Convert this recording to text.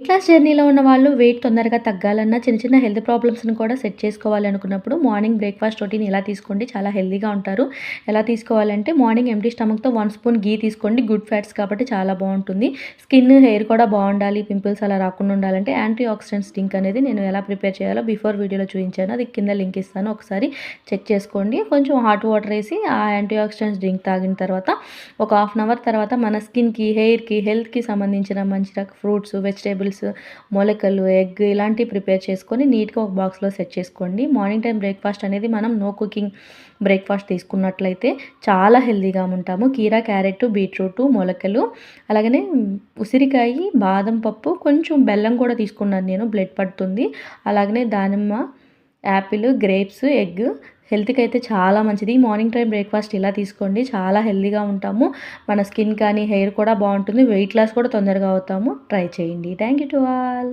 Class జర్నీలో ఉన్న వాళ్ళు వెయిట్ తొందరగా తగ్గాలన్నా, చిన్న చిన్న హెల్త్ ప్రాబ్లమ్స్‌ని కూడా సెట్ చేసుకోవాలనుకున్నప్పుడు మార్నింగ్ బ్రేక్‌ఫాస్ట్ రొటీన్ ఇలా తీసుకోండి చాలా హెల్తీగా ఉంటారు. ఎలా తీసుకోవాలంటే మార్నింగ్ ఎంప్టీ స్టమక్‌తో 1 స్పూన్ ఘీ తీసుకోండి. గుడ్ ఫ్యాట్స్ కాబట్టి చాలా బావుంటుంది. స్కిన్, హెయిర్ కూడా బావుండాలి. పింపుల్స్ అలా రాకుండా ఉండాలంటే యాంటీ ఆక్సిడెంట్స్ డ్రింక్ అనేది నేను ఎలా ప్రిపేర్ చేయాలో బిఫోర్ వీడియోలో చూయించాను. అది కింద లింక్ ఇస్తాను. ఒకసారి చెక్ చేసుకోండి. కొంచెం హాట్ వాటర్ ఏసి ఆ యాంటీ ఆక్సిడెంట్స్ డ్రింక్ తాగిన తర్వాత ఒక హాఫ్ అన్ అవర్ తర్వాత మన స్కిన్‌కి, హెయిర్‌కి, హెల్త్‌కి సంబంధించిన మంచి ఫ్రూట్స్, వెజిటబుల్స్, మొలకలు, ఎగ్ ఇలాంటివి ప్రిపేర్ చేసుకొని నీట్‌గా ఒక బాక్స్‌లో సెట్ చేసుకోండి. మార్నింగ్ టైం బ్రేక్‌ఫాస్ట్ అనేది మనం నో కుకింగ్ బ్రేక్‌ఫాస్ట్ తీసుకున్నట్లయితే చాలా హెల్తీగా ఉంటాము. కీరా, క్యారెట్, బీట్రూటు, మొలకలు అలాగనే ఉసిరికాయ, బాదం పప్పు, కొంచెం బెల్లం కూడా తీసుకున్నాను నేను బ్లడ్ పడుతుంది. అలాగనే దానిమ్మ, యాపిల్, గ్రేప్స్, ఎగ్ హెల్త్‌కి అయితే చాలా మంచిది. మార్నింగ్ టైం బ్రేక్‌ఫాస్ట్ ఇలా తీసుకోండి. చాలా హెల్తీగా ఉంటాము. మన స్కిన్ కానీ, హెయిర్ కూడా బావుంటుంది. వెయిట్ లాస్ కూడా తొందరగా అవుతాము. ట్రై చేయండి. Thank you to all.